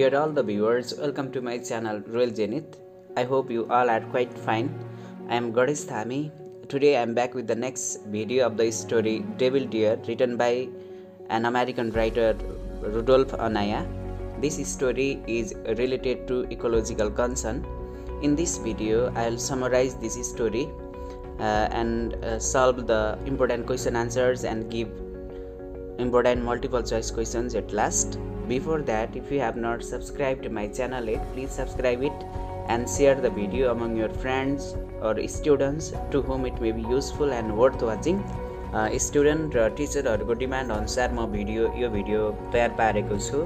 Dear all the viewers, welcome to my channel Royal Zenith. I hope you all are quite fine. I am Ganesh Thami. Today I am back with the next video of the story Devil Deer, written by an American writer Rudolf Anaya. This story is related to ecological concern. In this video, I will summarize this story and solve the important question answers and give important multiple choice questions at last. Before that, if you have not subscribed to my channel yet, please subscribe it and share the video among your friends or students to whom it may be useful and worth watching. Student र टिचरहरूको demand अनुसार म यो video तयार पारेको छु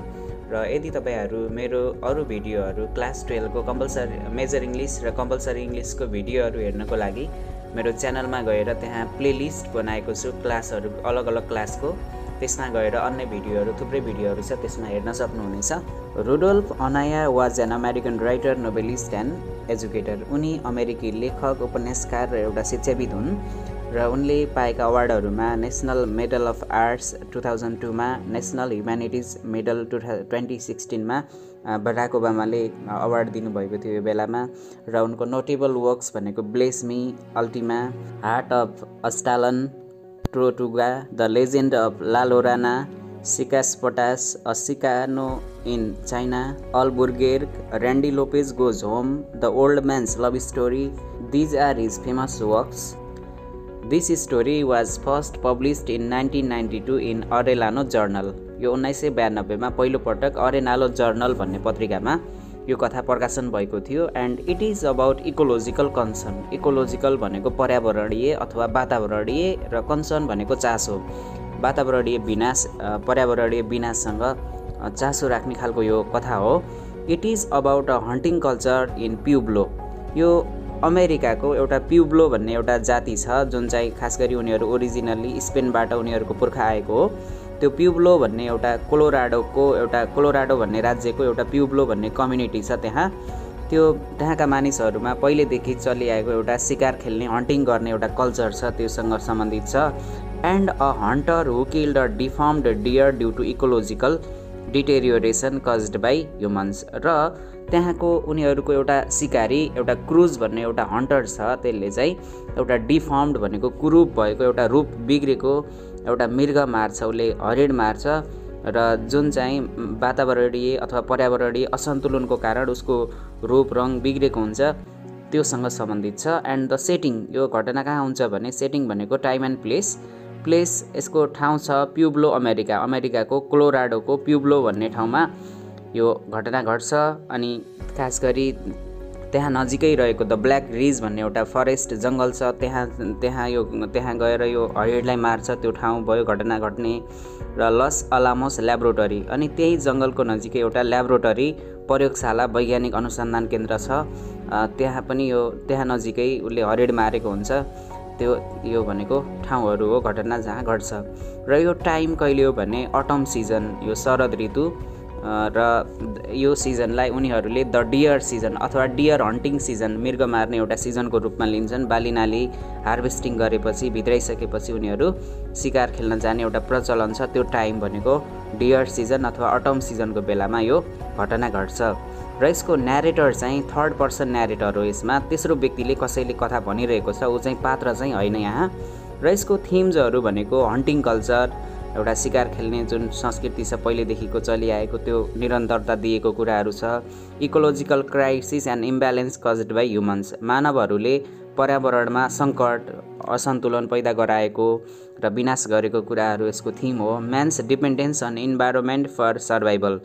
र यदि तपाईहरु मेरो अरु भिडियोहरु क्लास 12 को कम्पलसरी मेजर इंग्लिश र कम्पलसरी इंग्लिश को भिडियोहरु हेर्नको लागि मेरो च्यानलमा गएर त्यहाँ प्लेलिस्ट बनाएको छु क्लासहरु अलग अलग क्लासको त्यसमा गएर अन्य भिडियोहरु थुप्रै भिडियोहरु छ त्यसमा हेर्न सक्नुहुनेछ। Rudolf Anaya was an American writer, novelist and educator. उनी अमेरिकी लेखक, उपन्यासकार र एउटा शिक्षाविद हुन् र उनले पाएका अवार्डहरुमा नेशनल मेडल अफ आर्ट्स 2002 मा, नेशनल ह्युम्यानिटिज मेडल 2016 मा बराक ओबामाले अवार्ड दिनुभएको थियो यो बेलामा र उनको नोटेबल वर्क्स भनेको Bless me, Ultima, heart of Aztlan, Tortuga, the legend of La Llorona, सिकास पटास, a Chicano in China, Albuquerque, Randy Lopez goes home, the old man's love story. These are his famous works. This story was first published in 1992 in Arellano Journal. यो 1992 मा पहिलो पटक अरेनालो journal भन्ने पत्रिकामा यो कथा प्रकाशन भएको थियो and it is about ecological concern. Ecological भनेको पर्यावरणीय अथवा वातावरणीय र कन्सर्न भनेको चासो, वातावरणीय विनाश, पर्यावरणीय विनाशसँग चासो राख्ने खालको यो कथा हो. It is about a hunting culture in Pueblo. यो अमेरिकाको एउटा प्युब्लो भन्ने एउटा जाति छ जुन चाहिँ खास गरी उनीहरू ओरिजिनल्ली स्पेनबाट उनीहरूको पुर्खा आएको हो. त्यो प्युब्लो भन्ने एउटा कोलोराडो भन्ने राज्यको एउटा प्युब्लो भन्ने कम्युनिटी छ. त्यहाँका मानिसहरूमा पहिलेदेखि चलिआएको एउटा शिकार खेल्ने, हन्टिङ गर्ने एउटा कल्चर छ, त्योसँग सम्बन्धित छ. And a hunter who killed a deformed deer due to ecological deterioration caused by humans. र त्यहाँको उनीहरूको एउटा शिकारी, एउटा क्रुज भन्ने एउटा हन्टर छ, त्यसले चाहिँ एउटा डिफर्म्ड भनेको कुरूप भएको एउटा रूप बिग्रेको एउटा मृग मार्छ, उसले हरिण मार्छ र जुन चाहिँ वातावरणीय अथवा पर्यावरणीय असन्तुलनको कारण उसको रूप रङ बिग्रेको हुन्छ त्योसँग सम्बन्धित छ. एन्ड द सेटिङ, यो घटना कहाँ हुन्छ भने सेटिङ भनेको टाइम एन्ड प्लेस यसको ठाउँ छ प्युब्लो, अमेरिकाको कोलोराडोको प्युब्लो भन्ने ठाउँमा यो घटना घट्छ. अनि खास गरी त्यहाँ नजिकै रहेको द ब्ल्याक रिज भन्ने एउटा फरेस्ट जङ्गल छ, त्यहाँ गएर यो हरिणलाई मार्छ, त्यो ठाउँ भयो घटना घट्ने. र लस अलामोस ल्याब्रोटरी, अनि त्यही जङ्गलको नजिकै एउटा ल्याब्रोटरी प्रयोगशाला वैज्ञानिक अनुसन्धान केन्द्र छ, त्यहाँ नजिकै उसले हरिण मारेको हुन्छ. यो भनेको ठाउँहरू हो घटना जहाँ घट्छ. र यो टाइम कहिले हो भने अटम सिजन, यो शरद ऋतु, र यो सिजनलाई उनीहरूले द डियर सिजन अथवा डियर हन्टिङ सिजन, मृग मार्ने एउटा सिजनको रूपमा लिन्छन्. बालीनाली हार्भेस्टिङ गरेपछि, भित्राइसकेपछि उनीहरू शिकार खेल्न जाने एउटा प्रचलन छ. त्यो टाइम भनेको डियर सिजन अथवा अटम सिजनको बेलामा यो घटना घट्छ. र यसको न्यारेटर चाहिँ थर्ड पर्सन न्यारेटर हो. यसमा तेस्रो व्यक्तिले कसैले कथा भनिरहेको छ, ऊ चाहिँ पात्र चाहिँ होइन यहाँ. र यसको थिम्सहरू भनेको हन्टिङ कल्चर, एउटा शिकार खेल्ने जुन संस्कृति छ पहिलेदेखिको चलिआएको त्यो निरन्तरता दिएको कुराहरू छ. Ecological crisis and imbalance caused by humans, मानवहरूले पर्यावरणमा सङ्कट, असन्तुलन पैदा गराएको र विनाश गरेको कुराहरू यसको थिम हो. Man's dependence on environment for survival,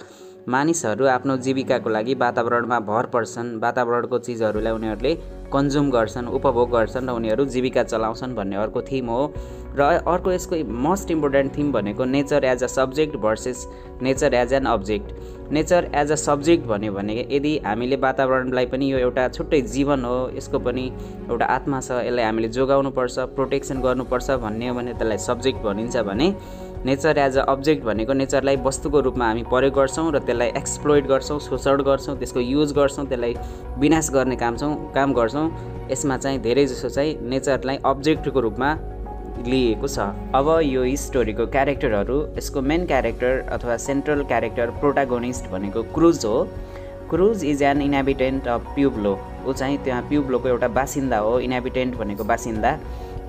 मानिसहरू आफ्नो जीविकाको लागि वातावरणमा भर पर्छन्, वातावरणको चिजहरूलाई उनीहरूले कन्ज्युम गर्छन्, उपभोग गर्छन् र उनीहरू जीविका चलाउँछन् भन्ने अर्को थिम हो. र अर्को यसको मोस्ट इम्पोर्टेन्ट थिम भनेको nature as a subject versus nature as an object. Nature as a subject भन्यो भने यदि हामीले वातावरणलाई पनि यो एउटा छुट्टै जीवन हो, यसको पनि एउटा आत्मा छ, यसलाई हामीले जोगाउनुपर्छ, प्रोटेक्सन गर्नुपर्छ भन्ने हो भने त्यसलाई सब्जेक्ट भनिन्छ. भने नेचर एज अ अब्जेक्ट भनेको नेचरलाई वस्तुको रूपमा हामी प्रयोग गर्छौँ र त्यसलाई एक्सप्लोइट गर्छौँ, शोषण गर्छौँ, त्यसको युज गर्छौँ, त्यसलाई विनाश गर्ने काम गर्छौँ. यसमा चाहिँ धेरै जसो चाहिँ नेचरलाई अब्जेक्टको रूपमा लिएको छ। अब यो स्टोरीको क्यारेक्टरहरू, यसको मेन क्यारेक्टर अथवा सेन्ट्रल क्यारेक्टर प्रोटागोनिस्ट भनेको क्रुज हो। Cruz is an inhabitant of Pueblo. ऊ चाहिँ त्यहाँ प्युब्लोको एउटा बासिन्दा हो। इन्हेबिटेन्ट भनेको बासिन्दा।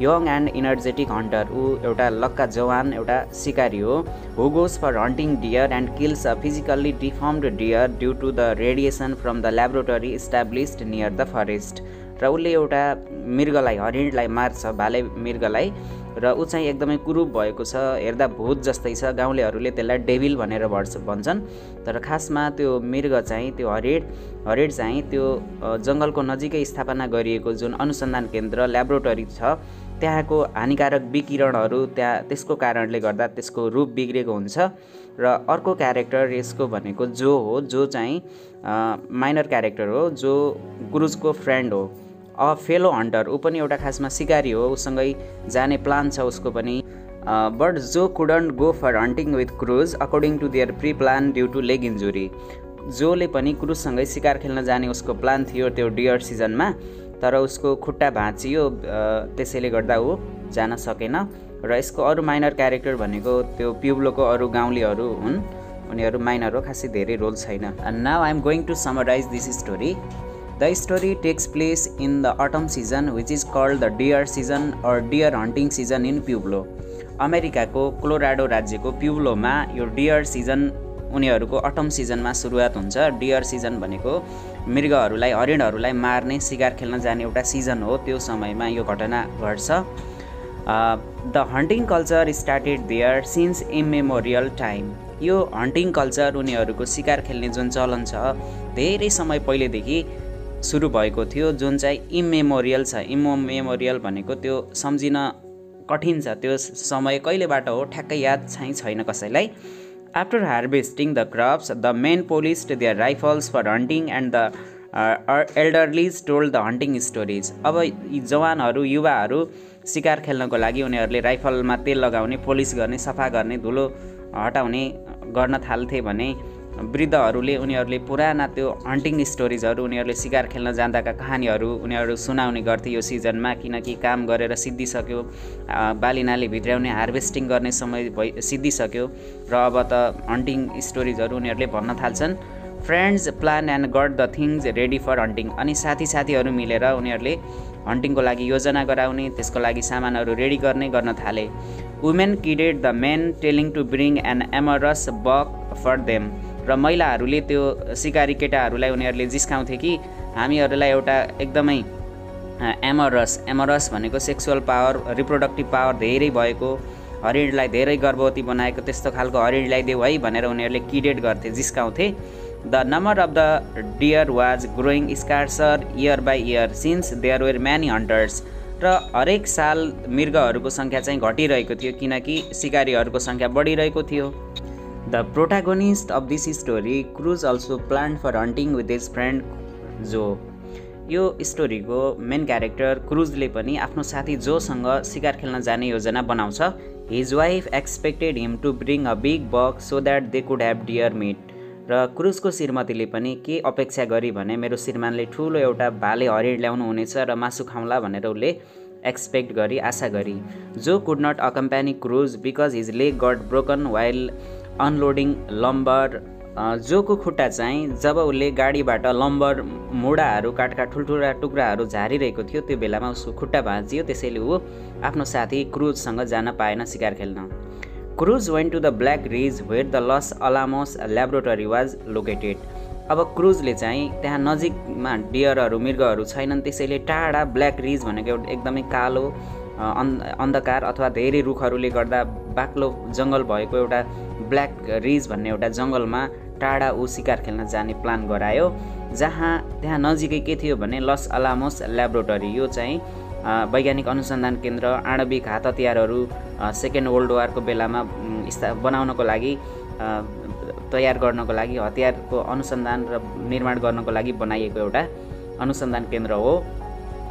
यङ एन्ड इनर्जेटिक हन्टर, ऊ एउटा लक्का जवान एउटा सिकारी हो। Who goes for hunting deer and kills a physically deformed deer due to the radiation from the laboratory established near the forest. र उसले एउटा मृगलाई, हरिणलाई मार्छ, भाले मृगलाई, र ऊ चाहिँ एकदमै कुरूप भएको छ, हेर्दा भूत जस्तै छ। गाउँलेहरूले त्यसलाई डेभिल भनेर भन्छन्, तर खासमा त्यो मृग चाहिँ, त्यो हरिण चाहिँ त्यो जङ्गलको नजिकै स्थापना गरिएको जुन अनुसन्धान केन्द्र ल्याबोरेटरी छ त्यहाँको हानिकारक विकिरणहरू त्यसको कारणले गर्दा त्यसको रूप बिग्रेको हुन्छ। र अर्को क्यारेक्टर यसको भनेको जो हो, जो चाहिँ माइनर क्यारेक्टर हो, जो क्रुजको फ्रेन्ड हो, अ फेलो हन्टर। ऊ पनि एउटा खासमा सिकारी हो, उसँगै जाने प्लान छ उसको पनि। But Joe couldn't go for hunting with Cruz according to their pre plan due to leg injury. जोले पनि क्रुजसँगै शिकार खेल्न जाने उसको प्लान थियो त्यो डियर सिजनमा, तर उसको खुट्टा भाँचियो, त्यसैले गर्दा ऊ जान सकेन। र यसको अरू माइनर क्यारेक्टर भनेको त्यो प्युब्लोको अरू गाउँलेहरू हुन्, उनीहरू माइनर हो, खासै धेरै रोल छैन। And now I am going to summarise this story. The story takes place in the autumn season, which is called the deer season or deer hunting season in Pueblo. अमेरिकाको Colorado राज्यको प्युब्लोमा यो dear season, उनीहरूको autumn सिजनमा सुरुवात हुन्छ। Dear season भनेको मृगहरूलाई, हरिणहरूलाई मार्ने, शिकार खेल्न जाने एउटा सिजन हो। त्यो समयमा यो घटना घट्छ। The hunting culture started there since immemorial time. यो हन्टिङ कल्चर, उनीहरूको शिकार खेल्ने जुन चलन छ, धेरै समय पहिलेदेखि सुरु भएको थियो, जुन चाहिँ इमेमोरियल छ। इमेमोरियल भनेको त्यो सम्झिन कठिन छ, त्यो समय कहिलेबाट हो ठ्याक्कै याद चाहिँ छैन कसैलाई। After harvesting the crops the men polished their rifles for hunting and the elderlies told the hunting stories. अब यी जवानहरू, युवाहरू शिकार खेल्नको लागि उनीहरूले राइफलमा तेल लगाउने, पोलिस गर्ने, सफा गर्ने, धुलो हटाउने गर्न थाल्थे भने वृद्धहरूले उनीहरूले पुराना त्यो हन्टिङ स्टोरिजहरू, उनीहरूले शिकार खेल्न जाँदाका कहानीहरू उनीहरू सुनाउने गर्थे यो सिजनमा, किनकि काम गरेर सिद्धिसक्यो, बालीनाली भित्राउने, हार्भेस्टिङ गर्ने समय सिद्धिसक्यो, र अब त हन्टिङ स्टोरिजहरू उनीहरूले भन्न थाल्छन्। Friends plan and got the things ready for hunting. अनि साथीहरू मिलेर उनीहरूले हन्टिङको लागि योजना गराउने, त्यसको लागि सामानहरू रेडी गर्न थाले। Women kidded the men telling to bring an amorous buck for them. र महिलाहरूले त्यो सिकारी केटाहरूलाई उनीहरूले जिस्काउँथे कि हामीहरूलाई एउटा एकदमै एमरस भनेको सेक्सुअल पावर, रिप्रोडक्टिभ पावर धेरै भएको, हरिणलाई धेरै गर्भवती बनाएको त्यस्तो खालको हरिणलाई देऊ है भनेर उनीहरूले किडेड गर्थे, जिस्काउँथे। The number of the deer was growing scarcer year by year since there were many hunters. र हरेक साल मृगहरूको सङ्ख्या चाहिँ घटिरहेको थियो, किनकि सिकारीहरूको सङ्ख्या बढिरहेको थियो। The protagonist of this story, Cruz also planned for hunting with his friend Joe. यो स्टोरीको मेन क्यारेक्टर क्रुजले पनि आफ्नो साथी जोसँग शिकार खेल्न जाने योजना बनाउँछ। His wife expected him to bring a big buck so that they could have deer meat. र क्रुजको श्रीमतीले पनि के अपेक्षा गरी भने मेरो श्रीमानले ठुलो एउटा भाले हरिण ल्याउनु हुनेछ र मासु खाउँला भनेर उसले एक्सपेक्ट गरी, आशा गरी। Joe could not accompany Cruz because his leg got broken while unloading lumber. जोको खुट्टा चाहिँ जब उसले गाडीबाट लम्बर मुढाहरू, काठका ठुल्ठुला टुक्राहरू झारिरहेको थियो, त्यो बेलामा उसको खुट्टा भाँचियो, त्यसैले ऊ आफ्नो साथी क्रुजसँग जान पाएन शिकार खेल्न। Cruz went to the black ridge where the Los Alamos laboratory was located. अब क्रुजले चाहिँ त्यहाँ नजिकमा डियरहरू, मृगहरू छैनन्, त्यसैले टाढा ब्ल्याक रिज भनेको एउटा एकदमै कालो अन्धकार अथवा धेरै रुखहरूले गर्दा बाक्लो जङ्गल भएको एउटा ब्ल्याक रिज भन्ने एउटा जङ्गलमा टाढा ऊ शिकार खेल्न जाने प्लान गरायो, जहाँ त्यहाँ नजिकै के थियो भने लस अलामोस ल्याबोरेटरी। यो चाहिँ वैज्ञानिक अनुसन्धान केन्द्र, आणविक हात हतियारहरू सेकेन्ड वर्ल्ड वारको बेलामा बनाउनको लागि, तयार गर्नको लागि, हतियारको अनुसन्धान र निर्माण गर्नको लागि बनाइएको एउटा अनुसन्धान केन्द्र हो।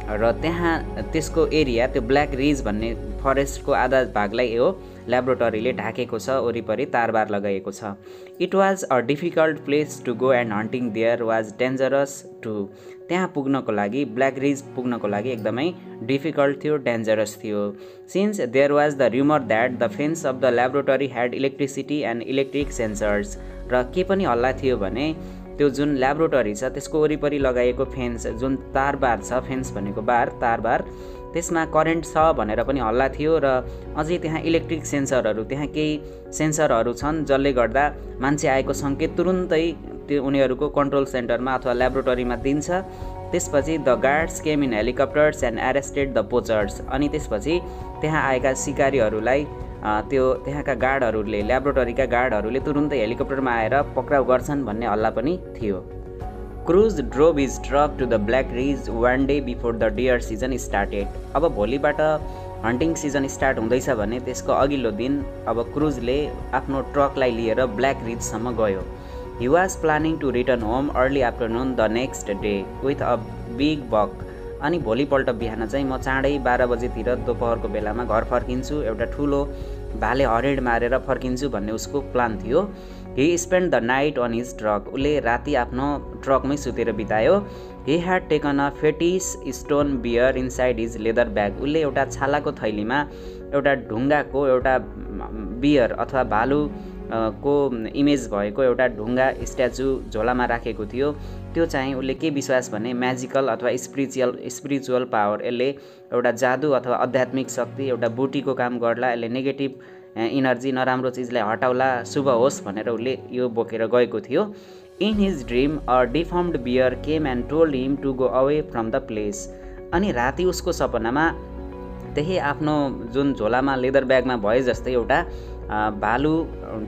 र त्यहाँ त्यसको एरिया, त्यो ब्ल्याक रिज भन्ने फरेस्टको आधा भागलाई हो ल्याबोरेटरीले ढाकेको छ, वरिपरि तारबार लगाएको छ। It was a difficult place to go and hunting there was dangerous too. त्यहाँ पुग्नको लागि, ब्ल्याक रिज पुग्नको लागि एकदमै डिफिकल्ट थियो, डेन्जरस थियो। Since there was the rumour that the fence of the laboratory had electricity and electric sensors. र के पनि हल्ला थियो भने त्यो जुन ल्याबोरेटरी छ त्यसको वरिपरि लगाएको फेन्स, जुन तारबार छ, फेन्स भनेको बार, तारबार, त्यसमा करेन्ट छ भनेर पनि हल्ला थियो। र अझै त्यहाँ इलेक्ट्रिक सेन्सरहरू, त्यहाँ केही सेन्सरहरू छन् जसले गर्दा मान्छे आएको सङ्केत तुरुन्तै त्यो उनीहरूको कन्ट्रोल सेन्टरमा अथवा ल्याबोरेटरीमा दिन्छ। त्यसपछि the guards came in helicopters and arrested the poachers. अनि त्यसपछि त्यहाँ आएका सिकारीहरूलाई त्यहाँका गार्डहरूले, ल्याबोरेटरीका गार्डहरूले तुरुन्तै हेलिकप्टरमा आएर पक्राउ गर्छन् भन्ने हल्ला पनि थियो। Cruz drove his truck to the black Ridge one day before the deer season started. अब भोलिबाट हन्टिङ सिजन स्टार्ट हुँदैछ भने त्यसको अघिल्लो दिन अब क्रुजले आफ्नो ट्रकलाई लिएर ब्ल्याक रिजसम्म गयो। He was planning to return home early afternoon the next day with a big buck. अनि भोलिपल्ट बिहान चाहिँ म चाँडै 12 बजेतिर दोपहरको बेलामा घर फर्किन्छु, एउटा ठुलो भाले हरेड मारेर फर्किन्छु भन्ने उसको प्लान थियो। He spend the night on his truck. उसले राति आफ्नो ट्रकमै सुतेर बितायो। He had taken a fetish stone bear inside his leather bag. उसले एउटा छालाको थैलीमा एउटा ढुङ्गाको, एउटा बियर अथवा भालु को इमेज भएको एउटा ढुङ्गा स्ट्याचु झोलामा राखेको थियो। त्यो चाहिँ उसले के विश्वास भने म्याजिकल अथवा स्पिरिचुअल पावर, यसले एउटा जादु अथवा आध्यात्मिक शक्ति, एउटा बुटीको काम गर्ला, यसले नेगेटिभ इनर्जी, नराम्रो चिजलाई हटाउला, शुभ होस् भनेर उसले यो बोकेर गएको थियो। In his dream a deformed bear came and told him to go away from the place. अनि राति उसको सपनामा त्यही आफ्नो जुन झोलामा लेदर ब्यागमा भए जस्तै एउटा भालु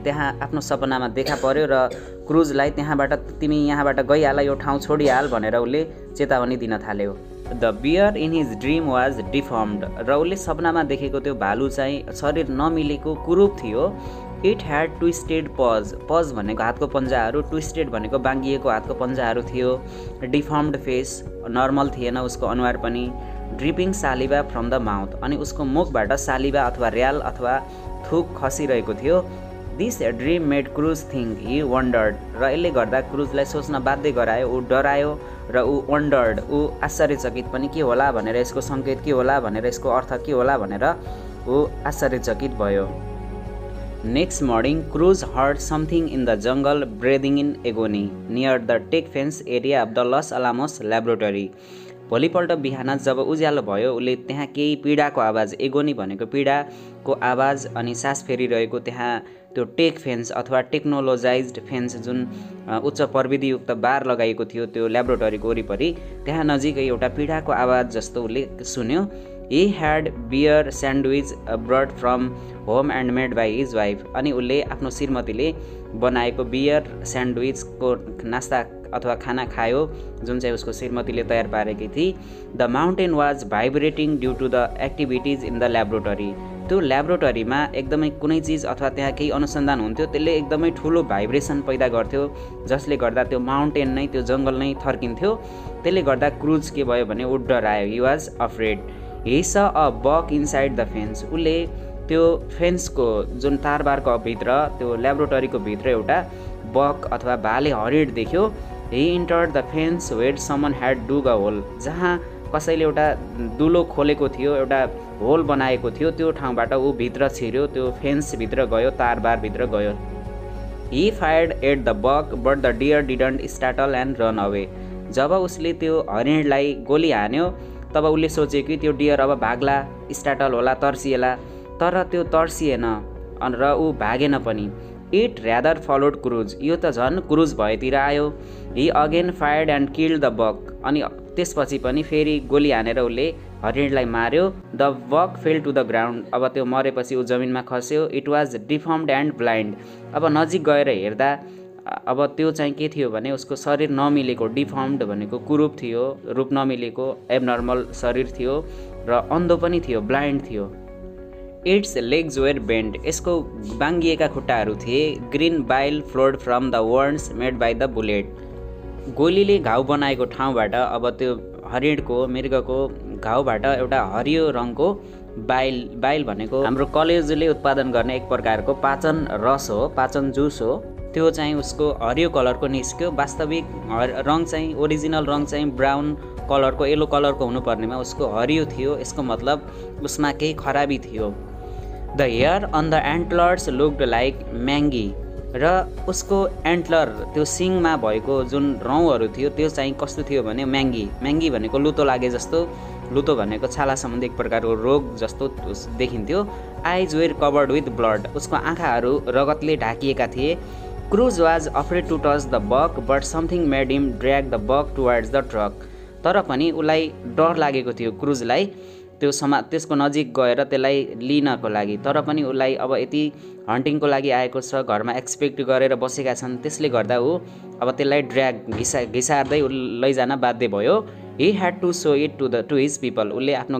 त्यहाँ आफ्नो सपनामा देखा पर्यो र क्रुजलाई त्यहाँबाट, तिमी यहाँबाट गइहाल, यो ठाउँ छोडिहाल भनेर उसले चेतावनी दिन थाल्यो। The bear in his dream was deformed. र उसले सपनामा देखेको त्यो भालु चाहिँ शरीर नमिलेको, कुरूप थियो। It had twisted paws. Paws भनेको हातको पन्जाहरू, ट्विस्टेड भनेको बाङ्गिएको हातको पन्जाहरू थियो। डिफर्म्ड फेस, नर्मल थिएन उसको अनुहार पनि। ड्रिपिङ सालिभा फ्रम द माउथ। अनि उसको मुखबाट सालिभा अथवा र्याल अथवा थुक खसिरहेको थियो। This dream made Cruz think he wondered. र यसले गर्दा क्रुजलाई सोच्न बाध्य गरायो, ऊ डरायो र ऊ वन्डर्ड, ऊ आश्चर्यचकित पनि, के होला भनेर, यसको सङ्केत के होला भनेर, यसको अर्थ के होला भनेर ऊ आश्चर्यचकित भयो। Next morning Cruz heard something in the jungle breathing in agony near the tech fence area of the Los Alamos laboratory. भोलिपल्ट बिहान जब उज्यालो भयो, उसले त्यहाँ केही पीडाको आवाज, एगोनी भनेको पीडाको आवाज, अनि सास फेरिरहेको त्यहाँ त्यो टेक फेन्स अथवा टेक्नोलोजाइज्ड फेन्स, जुन उच्च प्रविधियुक्त बार लगाइएको थियो त्यो ल्याबोरेटरीको वरिपरि, त्यहाँ नजिकै एउटा पीडाको आवाज जस्तो उसले सुन्यो। He had beer sandwich bread from home and made by his wife. अनि उसले आफ्नो श्रीमतीले बनाएको बियर स्यान्डविचको नास्ता अथवा खाना खायो, जुन चाहिँ उसको श्रीमतीले तयार पारेकी थिए। The mountain was vibrating due to the activities in the laboratory. त्यो ल्याबोरेटरीमा एकदमै कुनै चिज अथवा त्यहाँ केही अनुसन्धान हुन्थ्यो, त्यसले एकदमै ठुलो भाइब्रेसन पैदा गर्थ्यो, जसले गर्दा त्यो माउन्टेन नै, त्यो जङ्गल नै थर्किन्थ्यो। त्यसले गर्दा क्रुज के भयो भने ऊ डरायो। He was afraid. ही स अ बक इनसाइड द फेन्स। उसले त्यो फेन्सको जुन तारबारको भित्र, त्यो ल्याबोरेटरीको भित्र एउटा बक अथवा भाले हरिड देख्यो। He entered the fence where someone had dug a hole. जहाँ कसैले एउटा दुलो खोलेको थियो, एउटा होल बनाएको थियो, त्यो ठाउँबाट ऊ भित्र छिर्यो, त्यो फेन्सभित्र गयो, तारबारभित्र गयो। He fired at the buck but the deer didn't startle and run away. जब उसले त्यो हरिणलाई गोली हान्यो तब उसले सोच्यो कि त्यो डियर अब भाग्ला, स्टार्टल होला, तर्सिएला, तर त्यो तर्सिएन र ऊ भागेन पनि। It rather followed Cruz. यो त झन् क्रुज भएतिर आयो। He again fired and killed the buck. अनि त्यसपछि पनि फेरि गोली हानेर उसले हरिणलाई मार्यो। The buck fell to the ground. अब त्यो मरेपछि ऊ जमिनमा खस्यो। It was deformed and blind. अब नजिक गएर हेर्दा अब त्यो चाहिँ के थियो भने उसको शरीर नमिलेको, डिफर्म्ड भनेको कुरूप थियो, रूप नमिलेको, एबनर्मल शरीर थियो र अन्धो पनि थियो, ब्लाइन्ड थियो। Its legs were bend. यसको बाङ्गिएका खुट्टाहरू थिए। Green bile flowed from the वर्न्स मेड बाई द बुलेट। गोलीले घाउ बनाएको ठाउँबाट अब त्यो हरिणको, मृगको घाउबाट एउटा हरियो रङको बाइल भनेको हाम्रो कलेजोले उत्पादन गर्ने एक प्रकारको पाचन रस हो, पाचन जुस हो। त्यो चाहिँ उसको हरियो कलरको निस्क्यो। वास्तविक रङ चाहिँ ओरिजिनल रङ चाहिँ ब्राउन कलरको, येलो कलरको हुनुपर्नेमा उसको हरियो थियो। यसको मतलब उसमा केही खराबी थियो। The hair on the antlers looked like mangy, र उसको एन्टलर त्यो सिङमा भएको जुन रौँहरू थियो त्यो चाहिँ कस्तो थियो भने म्याङ्गी भनेको लुतो लागे जस्तो, लुतो भनेको छाला सम्बन्धी एक प्रकारको रोग जस्तो देखिन्थ्यो। आइज वेयर कभर्ड विथ ब्लड, उसको आँखाहरू रगतले ढाकिएका थिए। Cruz was afraid to touch the buck but something made him drag the buck towards the truck, तर पनि उसलाई डर लागेको थियो क्रुजलाई त्यसको नजिक गएर त्यसलाई लिनको लागि। तर पनि उसलाई अब यति हन्टिङको लागि आएको छ, घरमा एक्सपेक्ट गरेर बसेका छन्, त्यसले गर्दा ऊ अब त्यसलाई ड्र्याग घिसार्दै लैजान बाध्य भयो। He had to show it to his people, उसले आफ्नो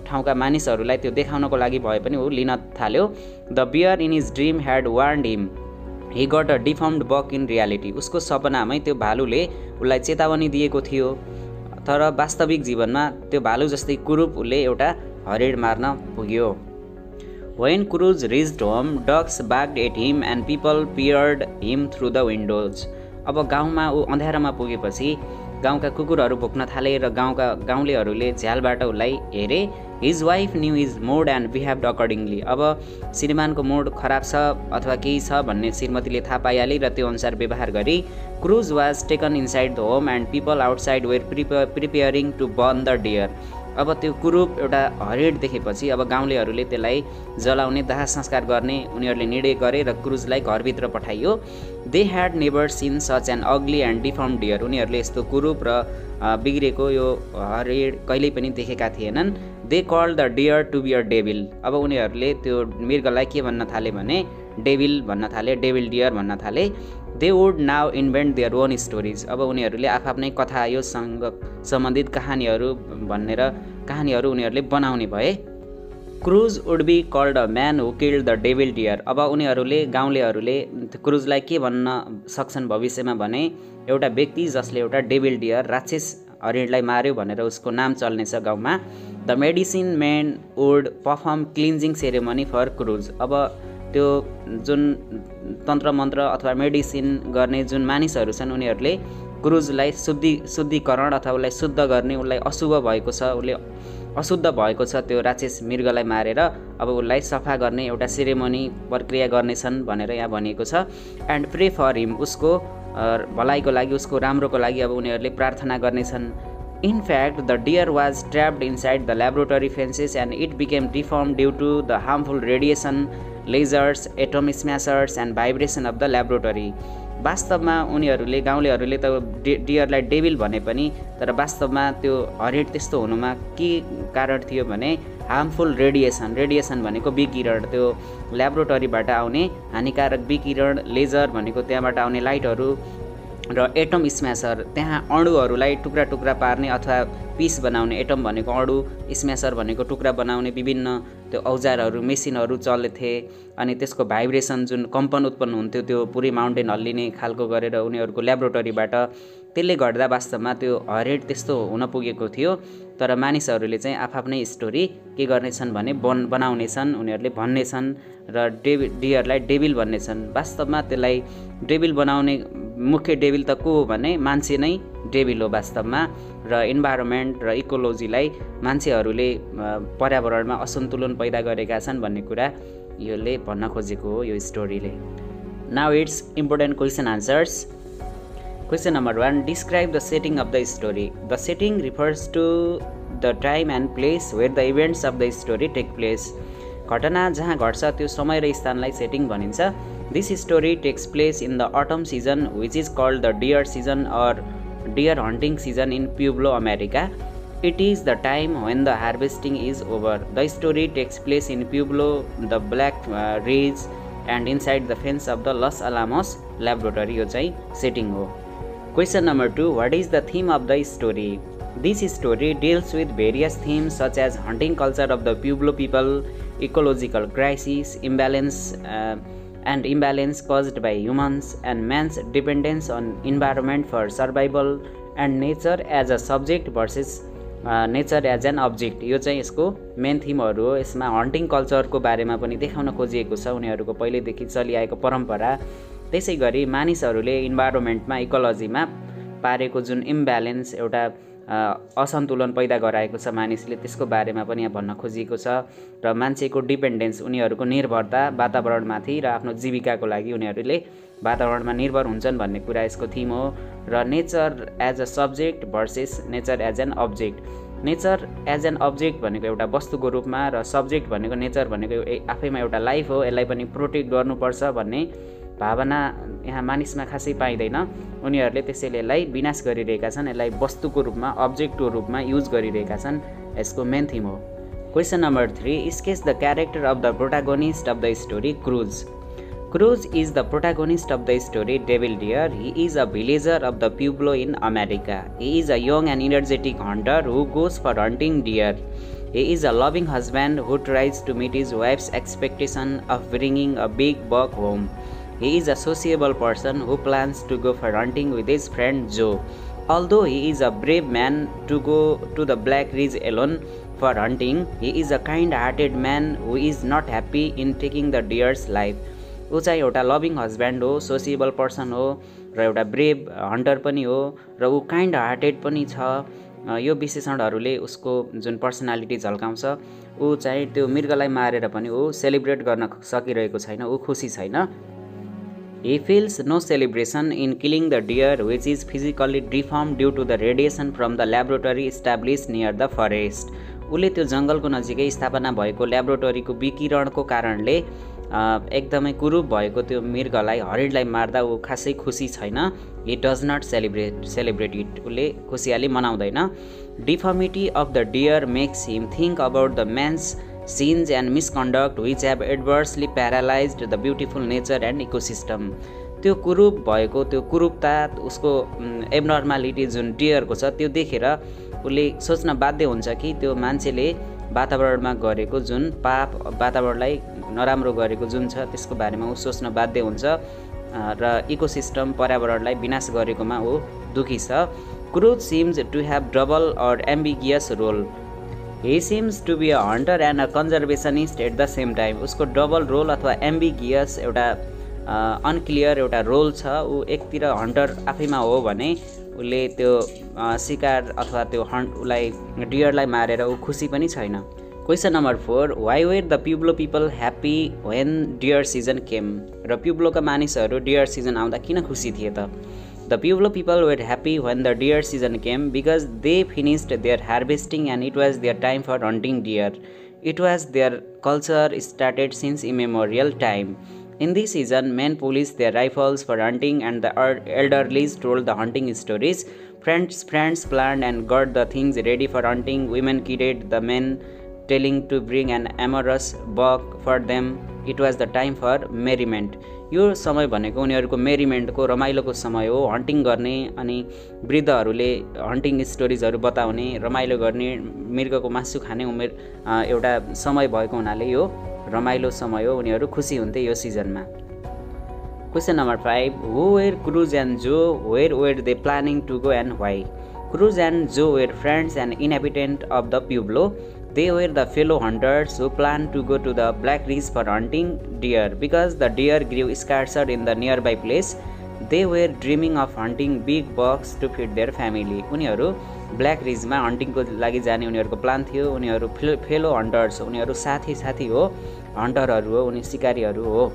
ठाउँका मानिसहरूलाई त्यो देखाउनको लागि भए पनि ऊ लिन थाल्यो। The bear in his dream had warned him he got a deformed buck in reality, उसको सपनामै त्यो भालुले उसलाई चेतावनी दिएको थियो, तर वास्तविक जीवनमा त्यो भालु जस्तै कुरूप उसले एउटा हरिण मार्न पुग्यो। When Cruz reached home, dogs barked at him and people peered him through the windows. अब गाउँमा ऊ अँध्यारोमा पुगेपछि गाउँका कुकुरहरू भोक्न थाले र गाउँलेहरूले झ्यालबाट उसलाई हेरे। His wife knew his mood and behaved accordingly, अब श्रीमानको मोड खराब छ अथवा केही छ भन्ने श्रीमतीले थाहा पाइहाले र त्यो अनुसार व्यवहार गरी। Cruz was taken inside the home and people outside were preparing to burn the deer, अब त्यो कुरूप एउटा हरिण देखेपछि अब गाउँलेहरूले त्यसलाई जलाउने दाह संस्कार गर्ने उनीहरूले निर्णय गरे र क्रुजलाई घरभित्र पठाइयो। They had never seen such an ugly and deform deer, उनीहरूले यस्तो कुरूप र बिग्रेको यो हरिण कहिल्यै पनि देखेका थिएनन्। They called the deer to be a devil, अब उनीहरूले त्यो मृगलाई के भन्न थाले भने डेभिल भन्न थाले, डेभिल डियर भन्न थाले। They would now invent their own stories, अब उनीहरूले आफ्नै कथा योसँग सम्बन्धित कहानीहरू उनीहरूले बनाउने भए। Cruz would be called a man who killed the devil deer, अब गाउँलेहरूले क्रुजलाई के भन्न सक्छन् भविष्यमा भने एउटा व्यक्ति जसले एउटा डेभिल डियर राक्षस हरिणलाई मार्यो भनेर उसको नाम चल्नेछ गाउँमा। The medicine man would perform cleansing ceremony for Cruz, अब त्यो जुन तन्त्र मन्त्र अथवा मेडिसिन गर्ने जुन मानिसहरू छन् उनीहरूले क्रुजलाई शुद्धिकरण अथवा उसलाई शुद्ध गर्ने, उसलाई अशुद्ध भएको छ त्यो राक्षस मृगलाई मारेर अब उसलाई सफा गर्ने एउटा सेरेमनी प्रक्रिया गर्नेछन् भनेर यहाँ भनिएको छ। एन्ड प्रे फर हिम, उसको भलाइको लागि उसको राम्रोको लागि अब उनीहरूले प्रार्थना गर्नेछन्। In fact, the deer was trapped inside the laboratory fences and it became deformed due to the harmful radiation, lasers, atom smashers and vibration of the laboratory. वास्तवमा उनीहरूले गाउँलेहरूले त डियरलाई डेभिल भने पनि तर वास्तवमा त्यो हरिण त्यस्तो हुनुमा के कारण थियो भने हार्मफुल रेडिएसन भनेको विकिरण, त्यो ल्याबोरेटरीबाट आउने हानिकारक विकिरण, लेजर भनेको त्यहाँबाट आउने लाइटहरू र एटम स्म्यासर त्यहाँ अणुहरूलाई टुक्रा टुक्रा पार्ने अथवा पिस बनाउने, एटम भनेको अणु, स्म्यासर भनेको टुक्रा बनाउने विभिन्न त्यो औजारहरू मेसिनहरू चल्थे। अनि त्यसको भाइब्रेसन जुन कम्पन उत्पन्न हुन्थ्यो त्यो पुरै माउन्टेन हल्लिने खालको गरेर उनीहरूको ल्याबोरेटरीबाट, त्यसले गर्दा वास्तवमा त्यो हरिण त्यस्तो हुन पुगेको थियो। तर मानिसहरूले चाहिँ आफ्नै स्टोरी के गर्नेछन् भने बनाउनेछन्, उनीहरूले भन्नेछन् र डियरलाई डेभिल भन्नेछन्। वास्तवमा त्यसलाई डेभिल बनाउने मुख्य डेभिल त को हो भने मान्छे नै डेभिल हो वास्तवमा। र इन्भाइरोमेन्ट र इकोलोजीलाई मान्छेहरूले पर्यावरणमा असन्तुलन पैदा गरेका छन् भन्ने कुरा यसले भन्न खोजेको हो यो स्टोरीले। Now it's important question answers. Question number 1. Describe the setting of the story. The setting refers to the time and place where the events of the story take place. घटना जहाँ घट्छ त्यो समय र स्थानलाई सेटिङ भनिन्छ। This story takes place in the autumn season which is called the deer season or deer hunting season in Pueblo, America. It is the time when the harvesting is over. The story takes place in Pueblo, the Black Ridge and inside the fence of the Los Alamos laboratory. यो चाहिँ setting हो। Question number 2. What is the theme of the story? This story deals with various themes such as hunting culture of the Pueblo people, ecological crisis, imbalance caused by humans, and man's dependence on environment for survival, and nature as a subject versus nature as an object, यो चाहिँ यसको main थिमहरू हो। यसमा hunting कल्चरको बारेमा पनि देखाउन खोजिएको छ, उनीहरूको पहिल्यैदेखि चलिआएको परम्परा। त्यसै गरी मानिसहरूले इन्भाइरोमेन्टमा इकोलोजीमा पारेको जुन इम्ब्यालेन्स, एउटा असन्तुलन पैदा गराएको छ मानिसले, त्यसको बारेमा पनि यहाँ भन्न खोजिएको छ। र मान्छेको डिपेन्डेन्स, उनीहरूको निर्भरता वातावरणमाथि र आफ्नो जीविकाको लागि उनीहरूले वातावरणमा निर्भर हुन्छन् भन्ने कुरा यसको थिम हो। र nature as a subject versus nature as an object. Nature as an object भनेको एउटा वस्तुको रूपमा र सब्जेक्ट भनेको नेचर भनेको आफैमा एउटा लाइफ हो, यसलाई पनि प्रोटेक्ट गर्नुपर्छ भन्ने भावना यहाँ मानिसमा खासै पाइँदैन। उनीहरूले त्यसैले यसलाई विनाश गरिरहेका छन्, यसलाई वस्तुको रूपमा अब्जेक्टको रूपमा युज गरिरहेका छन्, यसको मेन थिम हो। Question number 3, sketch the character of the protagonist of the story Cruz. Cruz is the protagonist of the story Devil Deer. He is a villager of the Pueblo in America. He is a young and energetic hunter who goes for hunting deer. He is a loving husband who tries to meet his wife's expectation of bringing a big buck home. He is a sociable person who plans to go for hunting with his friend Joe. Although he is a brave man to go to the Black Ridge alone for hunting, he is a kind-hearted man who is not happy in taking the deer's life. ऊ चाहिँ एउटा loving husband हो, सोसिएबल person हो र एउटा brave hunter पनि हो र ऊ काइन्ड हार्टेड पनि छ। यो विशेषणहरूले उसको जुन पर्सनालिटी झल्काउँछ। ऊ चाहिँ त्यो मृगलाई मारेर पनि ऊ सेलिब्रेट गर्न सकिरहेको छैन, ऊ खुसी छैन। He feels no celebration in killing the deer which is physically deformed due to the radiation from the laboratory established near the forest. उसले त्यो जङ्गलको नजिकै स्थापना भएको ल्याबोरेटरीको विकिरणको कारणले एकदमै कुरूप भएको त्यो मृगलाई, हरिणलाई मार्दा ऊ खासै खुसी छैन। He does not celebrate it. उसले खुसियाली मनाउँदैन। Deformity of the deer makes him think about the man's sins and misconduct which have adversely paralyzed the beautiful nature and ecosystem. त्यो कुरूप भएको, त्यो कुरूपता, उसको एबनर्मालिटी जुन डियरको छ, त्यो देखेर उसले सोच्न बाध्य हुन्छ कि त्यो मान्छेले वातावरणमा गरेको जुन पाप, वातावरणलाई नराम्रो गरेको जुन छ, त्यसको बारेमा ऊ सोच्न बाध्य हुन्छ र इकोसिस्टम, पर्यावरणलाई विनाश गरेकोमा ऊ दुखी छ। Cruz seems to have double or ambiguous role. He seems to be a hunter and a conservationist at the same time. उसको डबल रोल अथवा एम्बिगियस, एउटा अनक्लियर एउटा रोल छ। ऊ एकतिर हन्टर आफैमा हो भने उसले त्यो शिकार अथवा त्यो उसलाई डियरलाई मारेर ऊ खुसी पनि छैन। Question number 4, why were the Pueblo people happy when deer season came. र प्युब्लोका मानिसहरू डियर सिजन आउँदा किन खुसी थिए त? The Pueblo people were happy when the deer season came because they finished their harvesting and it was their time for hunting deer. It was their culture started since immemorial time. In this season, men polished their rifles for hunting and the elderly told the hunting stories. Friends planned and got the things ready for hunting. Women kidded the men, telling to bring an amorous buck for them. It was the time for merriment. यो समय भनेको उनीहरूको मेरिमेन्टको, रमाइलोको समय हो। Hunting गर्ने अनि वृद्धहरूले hunting स्टोरिजहरू बताउने, रमाइलो गर्ने, मृगको मासु खाने एउटा समय भएको हुनाले यो रमाइलो समय हो। उनीहरू खुसी हुन्थे यो सिजनमा। Question number 5, who were Cruz and Joe, where were they planning to go and why. Cruz and Joe were friends and inhabitant of the pueblo. They were the fellow hunters who planned to go to the Black Ridge for hunting deer. Because the deer grew scarcer in the nearby place, they were dreaming of hunting big bucks to feed their family. उनीहरू black रिजमा हन्टिङको लागि जाने उनीहरूको plan थियो। उनीहरू fellow hunters, उनीहरू साथी हो, हन्टरहरू हो, उनी सिकारीहरू हो।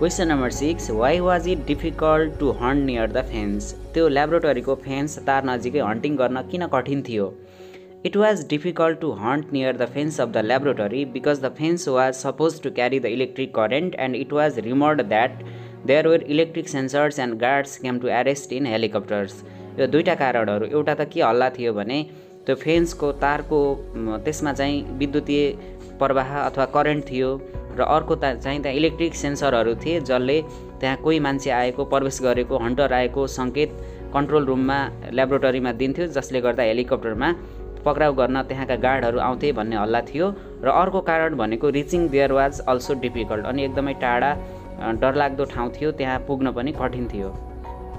Question number 6, why was it difficult to hunt near the fence. त्यो ल्याबोरेटरीको फेन्स तार नजिकै हन्टिङ गर्न किन कठिन थियो? It was difficult to hunt near the fence of the laboratory because the fence was supposed to carry the electric current and it was rumored that there were electric sensors and guards came to arrest in helicopters. यो दुईटा कारणहरू, एउटा त के हल्ला थियो भने त्यो फेन्सको तारको त्यसमा चाहिँ विद्युतीय प्रवाह अथवा करेन्ट थियो र अर्को चाहिँ त्यहाँ इलेक्ट्रिक सेन्सरहरू थिए जसले त्यहाँ कोही मान्छे आएको, प्रवेश गरेको, हन्टर आएको सङ्केत कन्ट्रोल रुममा, ल्याबोरेटरीमा दिन्थ्यो, जसले गर्दा हेलिकप्टरमा पक्राउ गर्न त्यहाँका गार्डहरू आउँथे भन्ने हल्ला थियो। र अर्को कारण भनेको reaching there was also difficult, अनि एकदमै टाढा डरलाग्दो ठाउँ थियो, त्यहाँ पुग्न पनि कठिन थियो।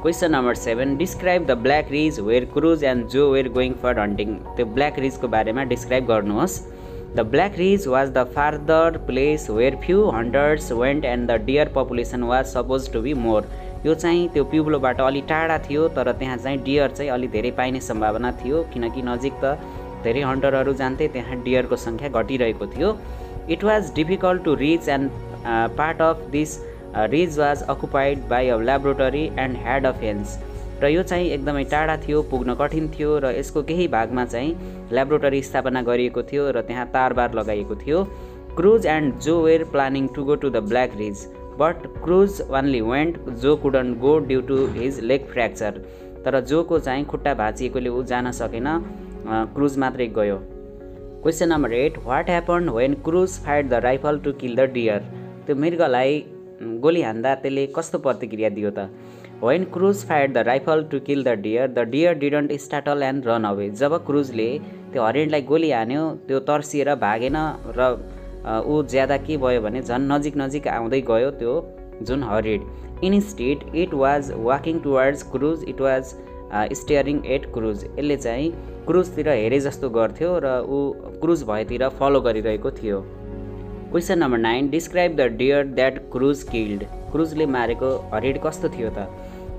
Question number 7 describe the black ridge where Cruz and Joe were going for hunting. त्यो ब्ल्याक रिजको बारेमा डिस्क्राइब गर्नुहोस्। The black ridge was the farther place where few hunters went and the deer population was suppose to be more. यो चाहिँ त्यो पिउलोबाट अलि टाढा थियो, तर त्यहाँ चाहिँ डियर चाहिँ अलि धेरै पाइने सम्भावना थियो, किनकि नजिक त धेरै हन्टरहरू जान्थे, त्यहाँ डियरको सङ्ख्या घटिरहेको थियो। It was difficult to reach and part of this ridge was occupied by a laboratory and had a fence. र यो चाहिँ एकदमै टाढा थियो, पुग्न कठिन थियो, र यसको केही भागमा चाहिँ ल्याबोरेटरी स्थापना गरिएको थियो र त्यहाँ तारबार लगाइएको थियो। Cruz and Joe were planning to go to the black ridge but Cruz only went, Joe couldn't go due to his leg fracture. तर जोको चाहिँ खुट्टा भाँचिएकोले ऊ जान सकेन, क्रुज मात्रै गयो। Question number 8 what happen when Cruz fired the rifle to kill the deer. त्यो मृगलाई गोली हान्दा त्यसले कस्तो प्रतिक्रिया दियो त? When Cruz fired the rifle to kill the deer didn't startle and run away. जब क्रुजले त्यो हरिणलाई गोली हान्यो, त्यो तर्सिएर भागेन र ऊ ज्यादा के भयो भने झन् नजिक नजिक आउँदै गयो त्यो जुन हरिण। Instead it was walking towards Cruz, it was staring at Cruz. यसले चाहिँ क्रुजतिर हेरे जस्तो गर्थ्यो र ऊ क्रुज भएतिर फलो गरिरहेको थियो। Question number 9 describe the deer that Cruz killed. क्रुजले मारेको हरिण कस्तो थियो त?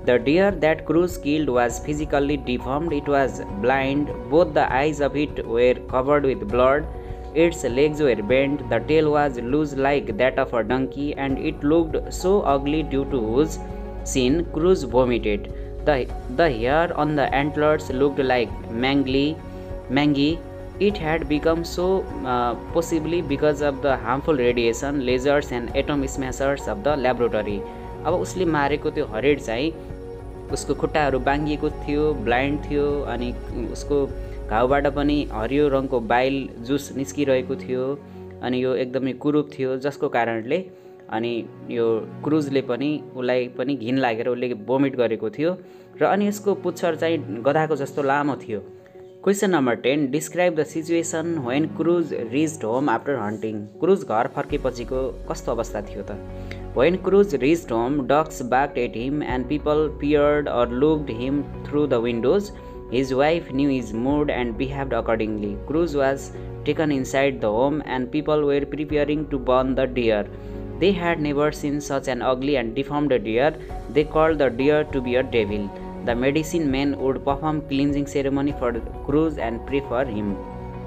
The deer that Cruz killed was physically deformed, it was blind, both the eyes of it were covered with blood, its legs were bent, the tail was loose like that of a donkey and it looked so ugly due to whose seen Cruz vomited, the hair on the antlers looked like म्याङ्गी, it had become so possibly because of the harmful radiation, lasers and atom smashers of the laboratory। अब उसले मारेको त्यो हरिण चाहिँ उसको खुट्टाहरू बाङ्गिएको थियो, blind थियो, अनि उसको घाउबाट पनि हरियो रङको बाइल जुस निस्किरहेको थियो, अनि यो एकदमै कुरूप थियो, जसको कारणले अनि यो क्रुजले पनि उसलाई पनि घिन लागेर उसले भोमिट गरेको थियो र अनि यसको पुच्छर चाहिँ गधाको जस्तो लामो थियो। Question number 10 describe the situation when Cruz reached home after hunting. Cruz घर फर्केपछिको कस्तो अवस्था थियो त? When Cruz reached home dogs barked at him and people peered or looked him through the windows, his wife knew his mood and behaved accordingly, Cruz was taken inside the home and people were preparing to burn the deer, they had never seen such an ugly and डिफर्म्ड deer, they called the deer to be a devil, the medicine men would perform cleansing ceremony for Cruz and pray for him।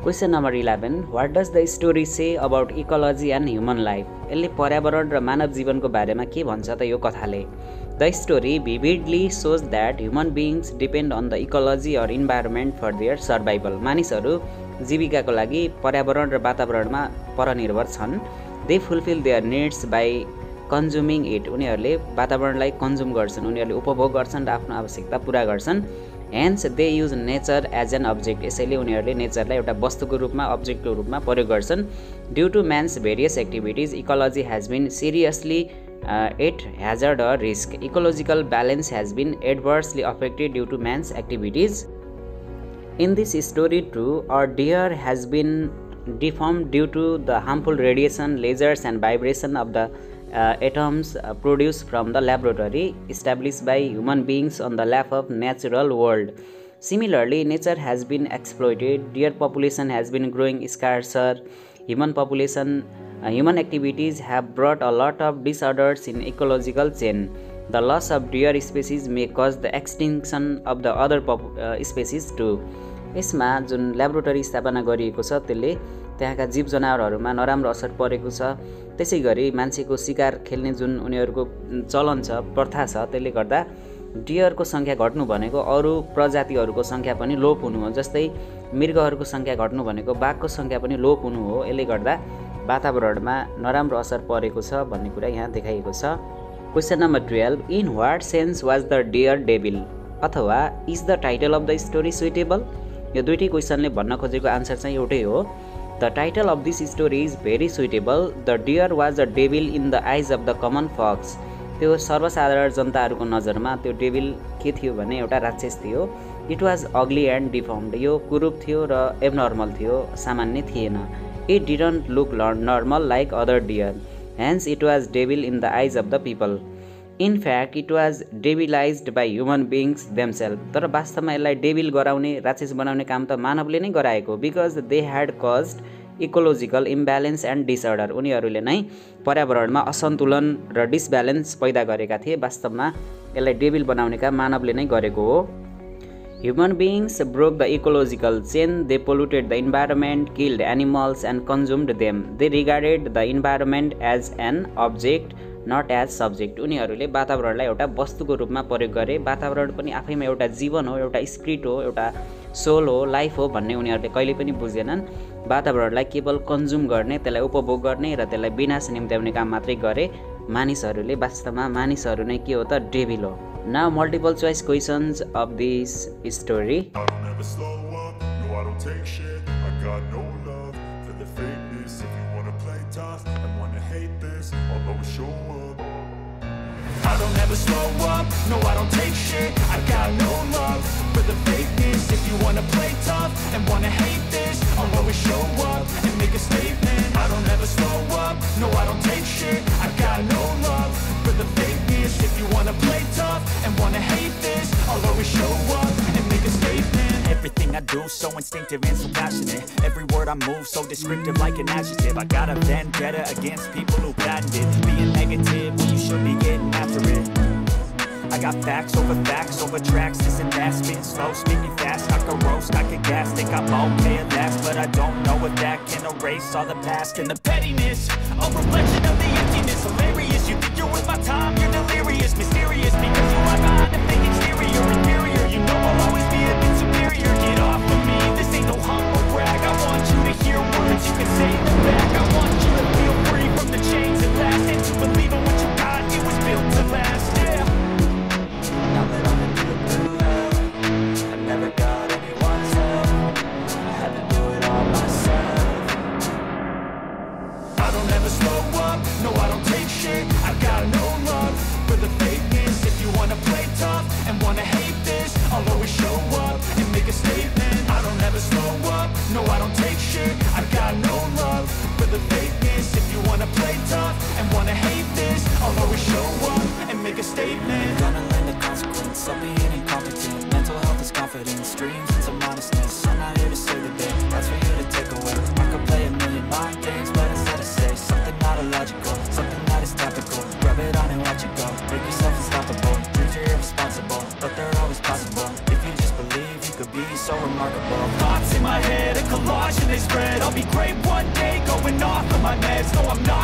Question number 11 what does the story say about ecology and human life? यसले पर्यावरण र मानव जीवनको बारेमा के भन्छ त यो कथाले? The story vividly shows that human beings depend on the ecology or environment for their survival। मानिसहरू जीविकाको लागि पर्यावरण र वातावरणमा परनिर्भर छन्। They fulfill their needs by consuming it. उनीहरूले वातावरणलाई कन्ज्युम गर्छन्, उनीहरूले उपभोग गर्छन् र आफ्नो आवश्यकता पुरा गर्छन्। Hence they use nature as an object. यसैले उनीहरूले नेचरलाई एउटा वस्तुको रूपमा, अब्जेक्टको रूपमा प्रयोग गर्छन्। Due to man's various activities ecology has been seriously at hazard or risk. Ecological balance has been adversely affected due to man's activities. In this story too a deer has been deformed due to the harmful radiation, lasers and vibration of the atoms produced from the laboratory established by human beings on the lap of natural world। Similarly, nature has been exploited, deer population has been growing scarcer, human activities have brought a lot of disorders in ecological chain। The loss of deer species may cause the extinction of the other species too। यसमा जुन laboratory स्थापना गरिएको छ त्यसले त्यहाँका जीव जनावरहरूमा नराम्रो असर परेको छ। त्यसै गरी मान्छेको शिकार खेल्ने जुन उनीहरूको चलन छ, प्रथा छ, त्यसले गर्दा डियरको सङ्ख्या घट्नु भनेको अरू प्रजातिहरूको सङ्ख्या पनि लोप हुनु हो। जस्तै मृगहरूको सङ्ख्या घट्नु भनेको बाघको सङ्ख्या पनि लोप हुनु हो। यसले गर्दा वातावरणमा नराम्रो असर परेको छ भन्ने कुरा यहाँ देखाइएको छ। Question number 12 in what sense was the deer devil, अथवा is the title of the story suitable? यो दुईटै क्वेसनले भन्न खोजेको आन्सर चाहिँ एउटै हो। The title of this story is very suitable. The deer was a devil in the eyes of the common folks. त्यो सर्वसाधारण जनताहरूको नजरमा त्यो डेभिल के थियो भने एउटा राक्षस थियो। It was ugly and deformed. यो कुरूप थियो र एबनर्मल थियो, सामान्य थिएन। It didn't look normal like other deer, hence it was devil in the eyes of the people. In fact it was devilised by human beings themself. तर वास्तवमा यसलाई डेबिल गराउने, राक्षस बनाउने काम त मानवले नै गराएको। Because they had caused ecological imbalance and disorder. उनीहरूले नै पर्यावरणमा असन्तुलन र डिसब्यालेन्स पैदा गरेका थिए। वास्तवमा यसलाई डेबिल बनाउने काम मानवले नै गरेको हो। Human beings broke the ecological chain, they polluted the environment, killed animals and consumed them. They regarded the environment as an object, not as subject. उनीहरूले वातावरणलाई एउटा वस्तुको रूपमा प्रयोग गरे। वातावरण पनि आफैमा एउटा जीवन हो, एउटा स्पिरिट हो, एउटा सोल हो, लाइफ हो भन्ने उनीहरूले कहिले पनि बुझेनन्। वातावरणलाई केवल कन्ज्युम गर्ने, त्यसलाई उपभोग गर्ने र त्यसलाई विनाश निम्त्याउने काम मात्रै गरे मानिसहरूले। वास्तवमा मानिसहरू नै के हो त डेभिल हो। Now multiple choice questions of this story. I don't ever slow up, no I don't take shit. I got no love for the fakeness. If you wanna play tough and wanna hate this, I'll always show up. I don't ever slow up, no I don't take shit. I got no love for the fakeness. If you wanna play tough and wanna hate this, I'll always show up and make a statement. I don't ever slow up, no I don't take shit. I got no love for the fakeness. If you wanna play tough and wanna hate this, I'll always show up and make a statement. Everything I do so instinctive and so passionate. Every word I move so descriptive like an adjective. I got a vendetta against people who patented being negative when you should be getting after it. I got facts over tracks. This and that, spitting slow, speaking fast. I could roast, I could gas, think I'm okay at last, but I don't know if that can erase all the past and the pettiness. A reflection of the emptiness, hilarious. You think you're worth my time, you're delirious, mysterious, because you are behind a fake exterior, inferior. You know I'll always be a bit superior. Get off of me, this ain't no humble brag. I want you to hear words you can say in the back. I want you to feel free from the chains at last, and to believe in what you got, it was built to last, yeah. Now that I'm in the blue hell, I never got anyone's help. I had to do it all myself. I don't ever slow up, no I don't take shit. I got no love for the fakeness. If you wanna play tough and wanna hate this, I'll always show up and make a statement. I don't ever slow up, no I don't take shit. I got no love for the fakeness. If you wanna play tough and wanna hate this, I'll always show up and make a statement. Gonna learn the consequence of being incompetent. Mental health is confidence, dreams into modestness. I'm not here to save the day, that's for you to take away. I could play a million mind games, but instead I say something not illogical, something that is topical. Rub it on and watch it go, make yourself unstoppable. Dreams are irresponsible, but they're always possible. If you just believe, you could be so remarkable. Thoughts in my head, a collage and they spread. I'll be great one day, going off of my meds. No, I'm not